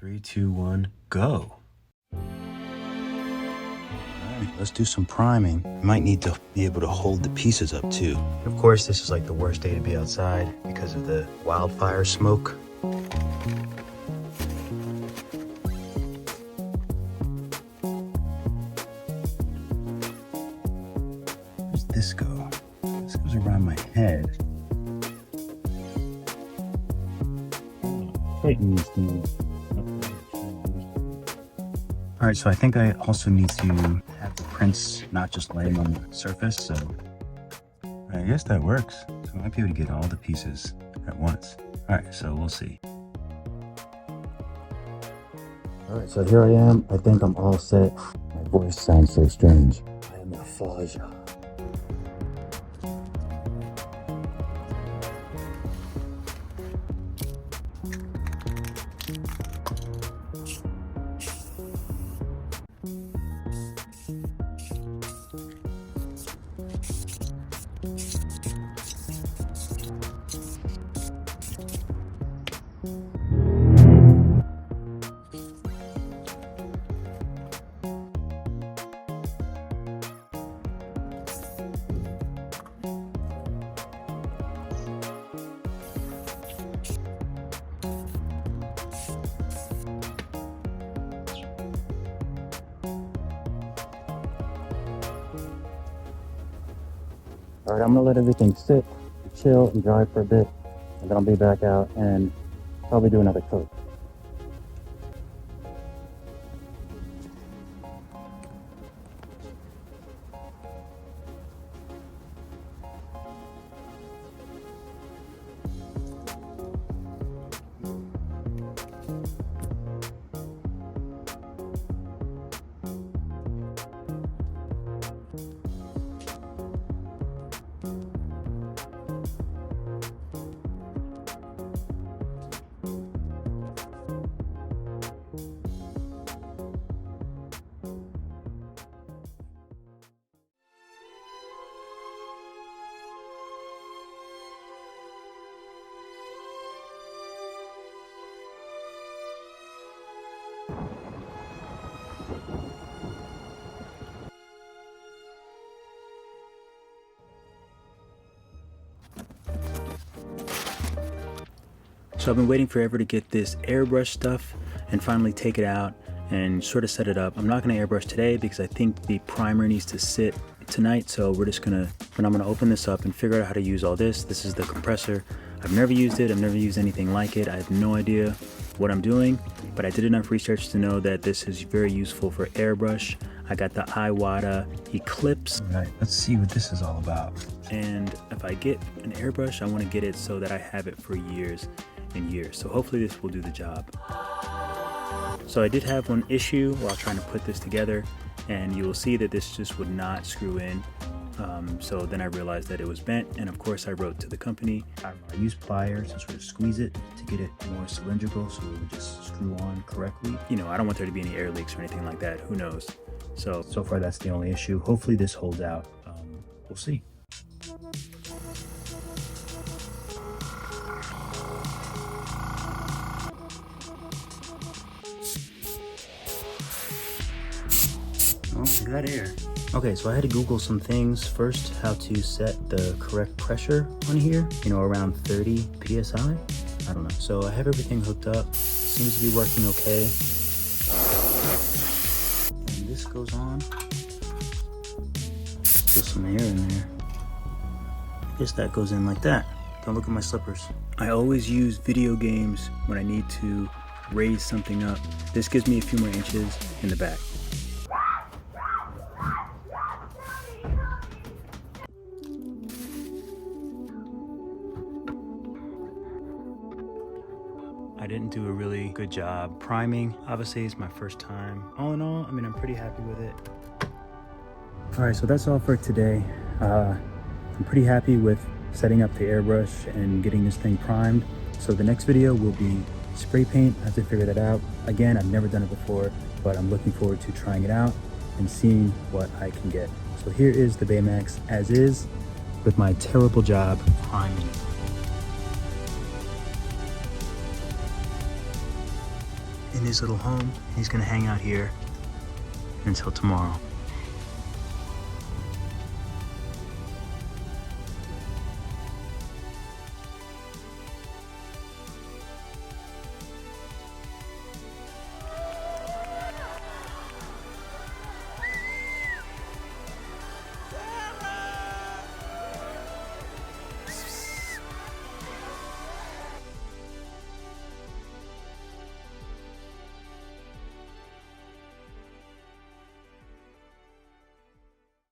3, 2, 1, go. Let's do some priming. You might need to be able to hold the pieces up too. Of course, this is like the worst day to be outside because of the wildfire smoke. Where's this go? This goes around my head. Tighten these things. All right, so I think I also need to have the prints not just laying on the surface, so I guess that works. So I might be able to get all the pieces at once. All right, so we'll see. All right, so here I am. I think I'm all set. My voice sounds so strange. I am a Faja. All right, I'm gonna let everything sit, chill, and dry for a bit, and then I'll be back out and probably do another coat. So I've been waiting forever to get this airbrush stuff and finally take it out and sort of set it up. I'm not going to airbrush today because I think the primer needs to sit tonight. So we're just gonna, but I'm gonna open this up and figure out how to use all this. This is the compressor. I've never used it. I've never used anything like it. I have no idea what I'm doing, but I did enough research to know that this is very useful for airbrush. I got the Iwata Eclipse. All right, let's see what this is all about. And if I get an airbrush, I want to get it so that I have it for years and years. So hopefully this will do the job. So I did have one issue while trying to put this together, and you will see that this just would not screw in. So then I realized that it was bent, and of course I wrote to the company. I used pliers to sort of squeeze it to get it more cylindrical so it would just screw on correctly. You know, I don't want there to be any air leaks or anything like that. Who knows? So far that's the only issue. Hopefully this holds out. We'll see. Oh, I got air. Okay, so I had to Google some things. First, how to set the correct pressure on here, you know, around 30 PSI. I don't know. So I have everything hooked up. Seems to be working okay. And this goes on. There's some air in there. I guess that goes in like that. Don't look at my slippers. I always use video games when I need to raise something up. This gives me a few more inches in the back. I didn't do a really good job priming. Obviously, it's my first time. All in all, I mean, I'm pretty happy with it. All right, so that's all for today. I'm pretty happy with setting up the airbrush and getting this thing primed. So the next video will be spray paint. I have to figure that out. Again, I've never done it before, but I'm looking forward to trying it out and seeing what I can get. So here is the Baymax as is with my terrible job priming. in his little home. He's gonna hang out here until tomorrow.